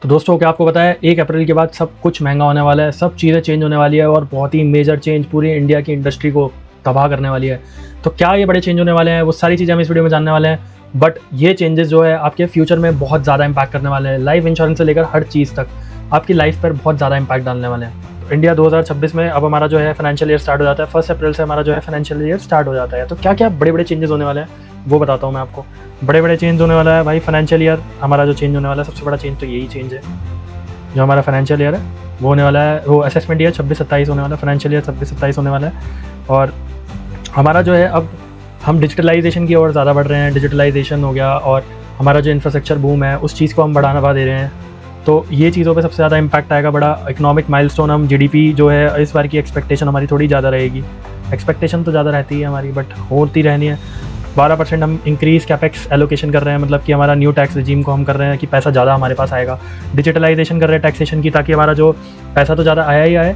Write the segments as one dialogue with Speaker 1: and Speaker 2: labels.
Speaker 1: तो दोस्तों, क्या आपको पता है 1 अप्रैल के बाद सब कुछ महंगा होने वाला है, सब चीज़ें चेंज होने वाली है और बहुत ही मेजर चेंज पूरी इंडिया की इंडस्ट्री को तबाह करने वाली है। तो क्या ये बड़े चेंज होने वाले हैं, वो सारी चीज़ें हम इस वीडियो में जानने वाले हैं। बट ये चेंजेस जो है आपके फ्यूचर में बहुत ज़्यादा इम्पैक्ट करने वाले हैं। लाइफ इंश्योरेंस से लेकर हर चीज़ तक आपकी लाइफ पर बहुत ज़्यादा इम्पैक्ट डालने वाले हैं। तो इंडिया 2026 में अब हमारा जो है फाइनेंशियल ईयर स्टार्ट हो जाता है। 1 अप्रैल से हमारा जो है फाइनेंशियल ईयर स्टार्ट हो जाता है। तो क्या क्या बड़े बड़े चेंजेस होने वाले हैं वो बताता हूँ मैं आपको। बड़े बड़े चेंज होने वाला है भाई, फाइनेंशियल ईयर हमारा जो चेंज होने वाला है, सबसे बड़ा चेंज तो यही चेंज है। जो हमारा फाइनेंशियल ईयर है वो होने वाला है, वो असेसमेंट ईयर 26-27 होने वाला है, फाइनेंशियल ईयर 26-27 होने वाला है। और हमारा जो है अब हम डिजिटलाइजेशन की ओर ज़्यादा बढ़ रहे हैं। डिजिटलाइजेशन हो गया और हमारा जो इंफ्रास्ट्रक्चर बूम है उस चीज़ को हम बढ़ावा दे रहे हैं। तो ये चीज़ों पे सबसे ज़्यादा इम्पैक्ट आएगा। बड़ा इकोनॉमिक माइलस्टोन, हम जीडीपी जो है इस बार की एक्सपेक्टेशन हमारी थोड़ी ज़्यादा रहेगी। एक्सपेक्टेशन तो ज़्यादा रहती है हमारी, बट होती रहनी है। 12% हम इंक्रीज़ कैपेक्स एलोकेशन कर रहे हैं, मतलब कि हमारा न्यू टैक्स रिजीम को हम कर रहे हैं कि पैसा ज़्यादा हमारे पास आएगा। डिजिटलाइजेशन कर रहे हैं टैक्सेशन की, ताकि हमारा जो पैसा तो ज़्यादा आया ही आए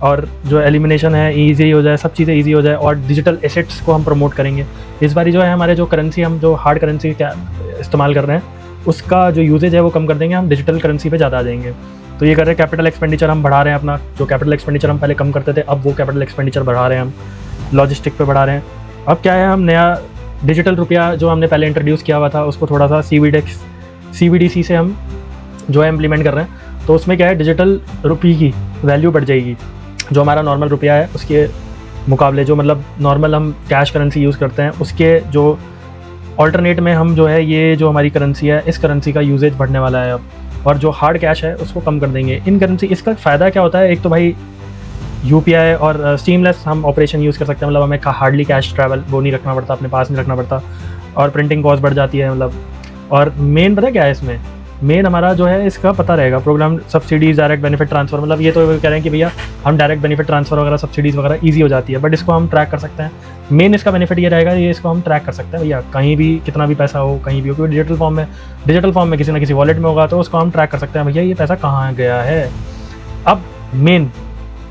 Speaker 1: और जो एलिमिनेशन है ईजी हो जाए, सब चीज़ें ईजी हो जाए। और डिजिटल एसेट्स को हम प्रमोट करेंगे। इस बारी जो है हमारे जो करेंसी, हम जो हार्ड करेंसी क्या इस्तेमाल कर रहे हैं उसका जो यूजेज है वो कम कर देंगे, हम डिजिटल करेंसी पे ज़्यादा आ जाएंगे। तो ये कर रहे हैं। कैपिटल एक्सपेंडिचर हम बढ़ा रहे हैं अपना, जो कैपिटल एक्सपेंडिचर हम पहले कम करते थे अब वो कैपिटल एक्सपेंडिचर बढ़ा रहे हैं हम। लॉजिस्टिक पे बढ़ा रहे हैं। अब क्या है, हम नया डिजिटल रुपया जो हमने पहले इंट्रोड्यूस किया हुआ था उसको थोड़ा सा CBDC से हम जो है इम्प्लीमेंट कर रहे हैं। तो उसमें क्या है, डिजिटल रुपये की वैल्यू बढ़ जाएगी। जो हमारा नॉर्मल रुपया है उसके मुकाबले, जो मतलब नॉर्मल हम कैश करेंसी यूज़ करते हैं उसके जो ऑल्टरनेट में हम जो है ये जो हमारी करेंसी है इस करेंसी का यूजेज बढ़ने वाला है अब। और जो हार्ड कैश है उसको कम कर देंगे इन करेंसी। इसका फ़ायदा क्या होता है, एक तो भाई UPI और स्टीमलेस हम ऑपरेशन यूज़ कर सकते हैं, मतलब हमें हार्डली कैश ट्रैवल वो नहीं रखना पड़ता, अपने पास नहीं रखना पड़ता। और प्रिंटिंग कॉस्ट बढ़ जाती है मतलब। और मेन पता क्या है इसमें, मेन हमारा जो है इसका पता रहेगा program subsidies, direct benefit transfer. मतलब ये तो कह रहे हैं कि भैया हम डायरेक्ट बेनिफिट ट्रांसफ़र वगैरह सब्सिडीज़ वगैरह ईजी हो जाती है, बट इसको हम ट्रैक कर सकते हैं। मेन इसका बेनिफिट ये रहेगा, ये इसको हम ट्रैक कर सकते हैं भैया, कहीं भी कितना भी पैसा हो कहीं भी हो, क्योंकि डिजिटल फॉर्म में किसी ना किसी वॉलेट में होगा तो उसको हम ट्रैक कर सकते हैं भैया ये पैसा कहाँ गया है। अब मेन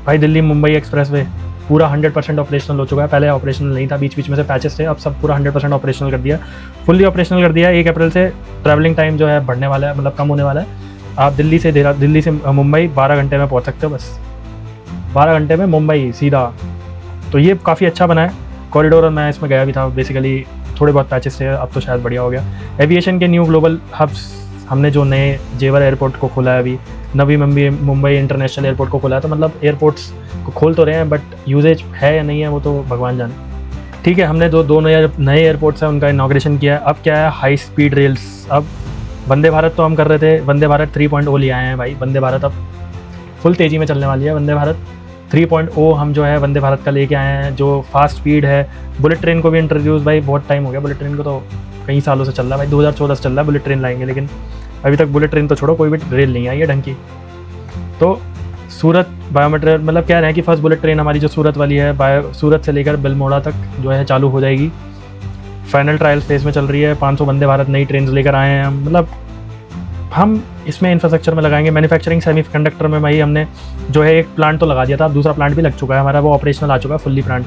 Speaker 1: भाई, दिल्ली मुंबई एक्सप्रेसवे पूरा 100% ऑपरेशनल हो चुका है। पहले ऑपरेशनल नहीं था, बीच बीच में से पैचेस थे, अब सब पूरा 100% ऑपरेशनल कर दिया, फुल्ली ऑपरेशनल कर दिया। 1 अप्रैल से ट्रैवलिंग टाइम जो है बढ़ने वाला है, मतलब कम होने वाला है। आप दिल्ली से मुंबई 12 घंटे में पहुंच सकते हो, बस 12 घंटे में मुंबई सीधा। तो ये काफ़ी अच्छा बना है कॉरिडोर, और मैं इसमें गया भी था। बेसिकली थोड़े बहुत पैचेस थे, अब तो शायद बढ़िया हो गया। एविएशन के न्यू ग्लोबल हब्स हमने जो नए जेवर एयरपोर्ट को खोला है, अभी नवी मुंबई इंटरनेशनल एयरपोर्ट को खोला है। तो मतलब एयरपोर्ट्स को खोल तो रहे हैं, बट यूजेज है या नहीं है वो तो भगवान जाने। ठीक है, हमने दो नए एयरपोर्ट्स हैं उनका इनॉग्रेशन किया है। अब क्या है, हाई स्पीड रेल्स। अब वंदे भारत तो हम कर रहे थे, वंदे भारत 3.0 ले आए हैं भाई। वंदे भारत अब फुल तेज़ी में चलने वाली है। वंदे भारत 3.0 हम जो है वंदे भारत का लेके आए हैं, जो फास्ट स्पीड है। बुलेट ट्रेन को भी इंट्रोड्यूस भाई बहुत टाइम हो गया, बुलेट ट्रेन को तो कई सालों से चल रहा है भाई, 2014 से चल रहा है बुलेट ट्रेन लाएंगे, लेकिन अभी तक बुलेट ट्रेन तो छोड़ो, कोई भी रेल नहीं आई है ढंग की। तो सूरत बायोमेट्रिक, मतलब कह रहे हैं कि फर्स्ट बुलेट ट्रेन हमारी जो सूरत वाली है, सूरत से लेकर बिलमोड़ा तक जो है चालू हो जाएगी। फाइनल ट्रायल फेज में चल रही है। 500 वंदे भारत नई ट्रेन लेकर आए हैं हम। मतलब हम इसमें इंफ्रास्ट्रक्चर में लगाएंगे। मैन्युफैक्चरिंग सेमीकंडक्टर में भाई हमने जो है एक प्लांट तो लगा दिया था, अब दूसरा प्लांट भी लग चुका है हमारा, वो ऑपरेशनल आ चुका है फुल्ली प्लांट।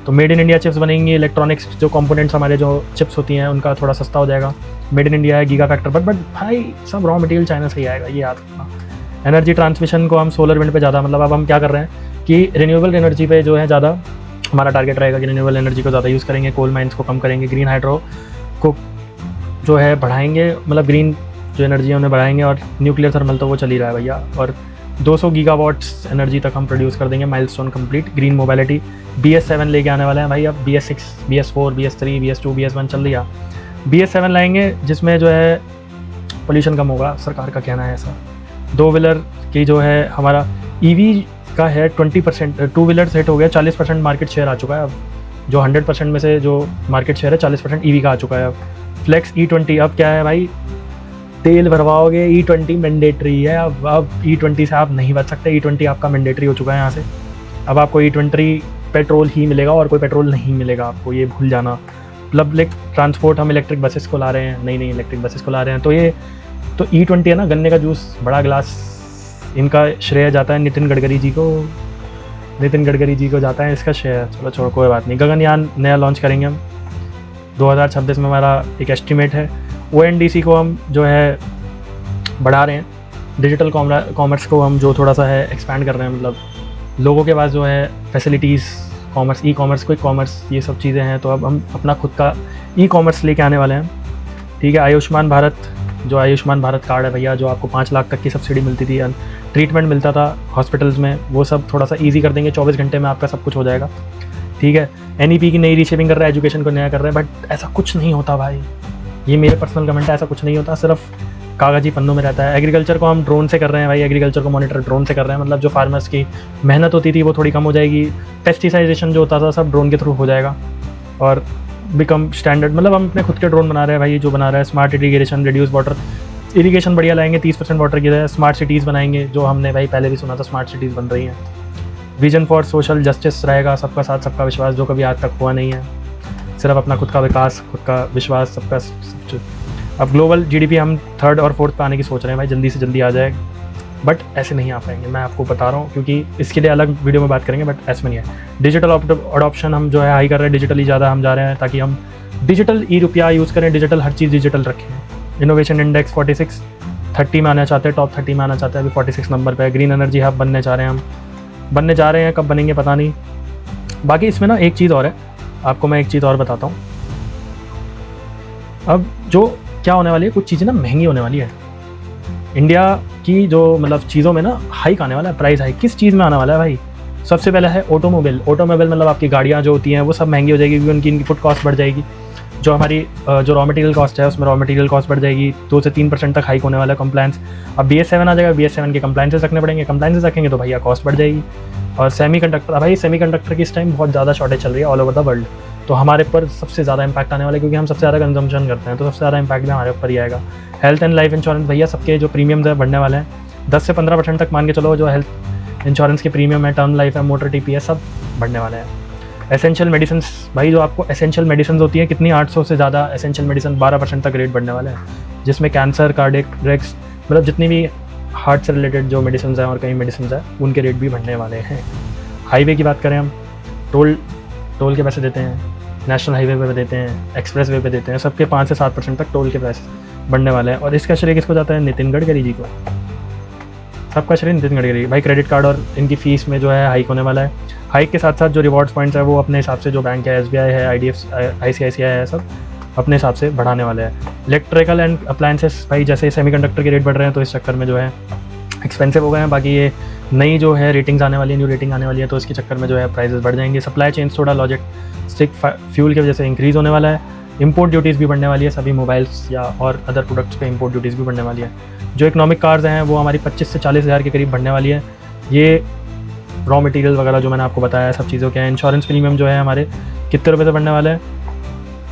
Speaker 1: तो मेड इन इंडिया चिप्स बनेंगी। इलेक्ट्रॉनिक्स जो कंपोनेंट्स हमारे जो चिप्स होती हैं उनका थोड़ा सस्ता हो जाएगा। मेड इन इंडिया है, गीगा फैक्टर, बट भाई सब रॉ मटेरियल चाइना से ही आएगा, ये याद रखना। एनर्जी ट्रांसमिशन को हम सोलर विंड पे ज़्यादा, मतलब अब हम क्या कर रहे हैं कि रिन्यूएबल एनर्जी पे जो है ज़्यादा हमारा टारगेट रहेगा कि रिन्यूएबल एनर्जी को ज़्यादा यूज़ करेंगे। कोल माइंस को कम करेंगे। ग्रीन हाइड्रो को जो है बढ़ाएंगे, मतलब ग्रीन जो एनर्जी है उन्हें बढ़ाएंगे। और न्यूक्लियर थर्मल तो वो चल ही रहा है भैया। और 200 गीगावाट्स एनर्जी तक हम प्रोड्यूस कर देंगे। Milestone complete. Green mobility BS7 लेके आने वाले हैं भाई। अब BS6, BS4, BS3, BS2, BS1 चल रहा। BS7 लाएंगे जिसमें जो है पोल्यूशन कम होगा, सरकार का कहना है ऐसा। 2 व्हीलर की जो है हमारा EV का है 20%, 2 व्हीलर सेट हो गया, 40% मार्केट शेयर आ चुका है अब। जो 100% में से जो मार्केट शेयर है 40% EV का आ चुका है अब। फ्लेक्स E20, अब क्या है भाई, तेल भरवाओगे E20 मैंडेटरी है अब E20 से आप नहीं बच सकते। E20 आपका मैंडेटरी हो चुका है यहाँ से। अब आपको E20 पेट्रोल ही मिलेगा और कोई पेट्रोल नहीं मिलेगा आपको, ये भूल जाना। पब्लिक ट्रांसपोर्ट हम इलेक्ट्रिक बसेस को ला रहे हैं, नई इलेक्ट्रिक बसेस को ला रहे हैं। तो ये तो E20 है ना, गन्ने का जूस बड़ा गिलास, इनका श्रेय जाता है नितिन गडकरी जी को जाता है इसका श्रेय। चलो छोड़ो, कोई बात नहीं। गगनयान नया लॉन्च करेंगे हम 2026 में, हमारा एक एस्टिमेट है। ONDC को हम जो है बढ़ा रहे हैं डिजिटल कॉमर्स को हम जो थोड़ा सा है एक्सपैंड कर रहे हैं, मतलब लोगों के पास जो है facilities, commerce, e commerce, quick commerce, ये सब चीज़ें हैं, तो अब हम अपना खुद का ई कॉमर्स लेके आने वाले हैं। ठीक है, आयुष्मान भारत, जो आयुष्मान भारत कार्ड है भैया, जो आपको 5 लाख तक की सब्सिडी मिलती थी, ट्रीटमेंट मिलता था हॉस्पिटल्स में, वो सब थोड़ा सा ईजी कर देंगे। 24 घंटे में आपका सब कुछ हो जाएगा। ठीक है, NEP की नई रीशेपिंग कर रहा है, एजुकेशन को नया कर रहे हैं, बट ऐसा कुछ नहीं होता भाई, ये मेरे पर्सनल कमेंट है, ऐसा कुछ नहीं होता, सिर्फ कागजी पन्नों में रहता है। एग्रीकल्चर को हम ड्रोन से कर रहे हैं भाई, एग्रीकल्चर को मॉनिटर ड्रोन से कर रहे हैं, मतलब जो फार्मर्स की मेहनत होती थी वो थोड़ी कम हो जाएगी। पेस्टिसाइजेशन जो होता था सब ड्रोन के थ्रू हो जाएगा और बिकम स्टैंडर्ड, मतलब हम अपने खुद के ड्रोन बना रहे हैं भाई, जो बना रहा है smart irrigation, reduce water irrigation बढ़िया लाएंगे, 30% वाटर की है। स्मार्ट सिटीज़ बनाएंगे, जो हमने भाई पहले भी सुना था, स्मार्ट सिटीज़ बन रही हैं। विजन फॉर सोशल जस्टिस रहेगा, सबका साथ सबका विश्वास, जो कभी आज तक हुआ नहीं है। सिर्फ अपना खुद का विकास, खुद का विश्वास, सबका सब। अब ग्लोबल GDP हम 3rd और 4th पे आने की सोच रहे हैं भाई, जल्दी से जल्दी आ जाए, बट ऐसे नहीं आ पाएंगे, मैं आपको बता रहा हूँ, क्योंकि इसके लिए अलग वीडियो में बात करेंगे, बट ऐसे में नहीं है। डिजिटल अडॉप्शन हम जो है हाई कर रहे हैं, डिजिटली ज़्यादा हम जा रहे हैं, ताकि हम डिजिटल रुपया यूज़ करें, डिजिटल हर चीज़ डिजिटल रखें। इनोवेशन इंडेक्स 46 30 में आना चाहते हैं, टॉप 30 में आना चाहते हैं, अभी 46 नंबर पे है। ग्रीन एनर्जी हब बनने जा रहे हैं, हम बनने जा रहे हैं, कब बनेंगे पता नहीं। बाकी इसमें ना एक चीज़ और है, आपको मैं एक चीज़ और बताता हूँ। अब जो क्या होने वाली है, कुछ चीज़ें ना महंगी होने वाली है। इंडिया की जो मतलब चीज़ों में ना हाइक आने वाला है, प्राइस हाइक। किस चीज़ में आने वाला है भाई? सबसे पहले है ऑटोमोबाइल। ऑटोमोबाइल मतलब आपकी गाड़ियाँ जो होती हैं वो सब महंगी हो जाएगी, क्योंकि उनकी इनपुट कॉस्ट बढ़ जाएगी। जो हमारी जो रॉ मटेरियल कॉस्ट है, उसमें रॉ मटेरियल कॉस्ट बढ़ जाएगी, 2 से 3% तक हाइक होने वाला है। कंप्लायंस, अब BS7 आ जाएगा, BS7 के कंप्लायंसेस रखने पड़ेंगे, कंप्लायंसेस रखेंगे तो भैया कॉस्ट बढ़ जाएगी। और सेमीकंडक्टर, भाई सेमीकंडक्टर की इस टाइम बहुत ज़्यादा शॉर्टेज चल रही है ऑल ओवर द वर्ल्ड, तो हमारे पर सबसे ज़्यादा इंपैक्ट आने वाला है, क्योंकि हम सबसे ज़्यादा कंजम्पशन करते हैं, तो सबसे ज़्यादा इंपैक्ट भी हमारे ऊपर ही आएगा। हेल्थ एंड लाइफ इंश्योरेंस, भैया सबके जो प्रीमियम्स है बढ़ने वाले हैं, 10 से 15% तक मान के चलो। जो हेल्थ इंश्योरेंस के प्रीमियम है, टर्म लाइफ है, मोटर TP है, सब बढ़ने वाले हैं। एसेंशियल मेडिसिन, भाई जो आपको एसेंशियल मेडिसिन होती है, कितनी 800 से ज़्यादा एसेंशियल मेडिसिन, 12% तक रेट बढ़ने वाले हैं, जिसमें कैंसर, कार्डियक ड्रग्स, मतलब जितनी भी हार्ट से रिलेटेड जो मेडिसिन हैं और कई मेडिसिन है, उनके रेट भी बढ़ने वाले हैं। हाईवे की बात करें हम, टोल के पैसे देते हैं, नेशनल हाईवे पे देते हैं, एक्सप्रेस वे पे देते हैं, सबके 5 से 7% तक टोल के पैसे बढ़ने वाले हैं। और इसका श्रेय किसको जाता है? नितिन गडकरी जी को। सबका श्रेय नितिन गडकरी। भाई क्रेडिट कार्ड और इनकी फ़ीस में जो है हाइक होने वाला है। हाइक के साथ साथ जो रिवॉर्ड्स पॉइंट्स है वो अपने हिसाब से, जो बैंक है, SBI है, ICICI है, सब अपने हिसाब से बढ़ाने वाले हैं। इलेक्ट्रिकल एंड अप्लायंसेस, भाई जैसे सेमीकंडक्टर के रेट बढ़ रहे हैं, तो इस चक्कर में जो है एक्सपेंसिव हो गए हैं। बाकी ये नई जो है रेटिंग्स आने वाली है, न्यू रेटिंग आने वाली है, तो इसके चक्कर में जो है प्राइसेस बढ़ जाएंगे। सप्लाई चेन थोड़ा लॉजिस्टिक फ्यूल की वजह से इंक्रीज़ होने वाला है। इंपोर्ट ड्यूटीज़ भी बढ़ने वाली है, सभी मोबाइल्स या और अदर प्रोडक्ट्स पे इंपोर्ट ड्यूटीज़ भी बढ़ने वाली है। जो इकोनॉमिक कार्स हैं वो हमारी 25 से 40 हज़ार के करीब बढ़ने वाली है। ये रॉ मटेरियल वगैरह जो मैंने आपको बताया सब चीज़ों के हैं। इंश्योरेंस प्रीमियम जो है हमारे कितने रुपये से बढ़ने वाले हैं?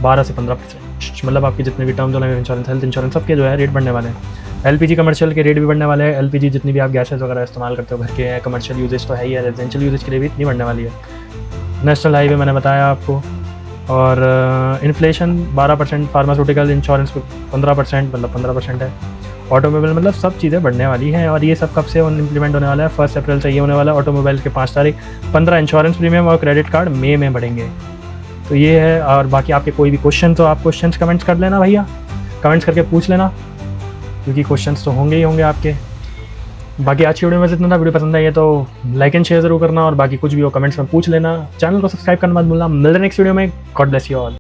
Speaker 1: 12 से 15%, मतलब आपके जितने भी टर्म्स वाले इंश्योरेंस, हेल्थ इंश्योरेंस, सबके जो है रेट बढ़ने वाले हैं। LPG कमर्शियल के रेट भी बढ़ने वाले हैं। LPG जितनी भी आप गैसेस वगैरह इस्तेमाल करते हो घर के, कमर्शियल यूजेज तो है ही है, रेजिडेंशियल यूजेज के लिए भी इतनी बढ़ने वाली है। नेशनल हाईवे मैंने बताया आपको। और इन्फ्लेशन 12%, फार्मास्यूटिकल इंश्योरेंस पे 15%, मतलब 15% है। ऑटोमोबाइल, मतलब सब चीज़ें बढ़ने वाली हैं। और ये सब कब से इम्प्लीमेंट होने वाला है? 1 अप्रैल से ये होने वाला है। ऑटोमोबाइल के 5 तारीख, 15 इंश्योरेंस प्रीमियम और क्रेडिट कार्ड मई में बढ़ेंगे। तो ये है। और बाकी आपके कोई भी क्वेश्चन तो आप क्वेश्चंस कमेंट्स कर लेना भैया, कमेंट्स करके पूछ लेना, क्योंकि क्वेश्चंस तो होंगे ही होंगे आपके। बाकी आज की वीडियो में इतना था। वीडियो पसंद आई है तो लाइक एंड शेयर जरूर करना, और बाकी कुछ भी हो कमेंट्स में पूछ लेना। चैनल को सब्सक्राइब करना मत भूलना। मिलते हैं नेक्स्ट वीडियो में। God bless you all.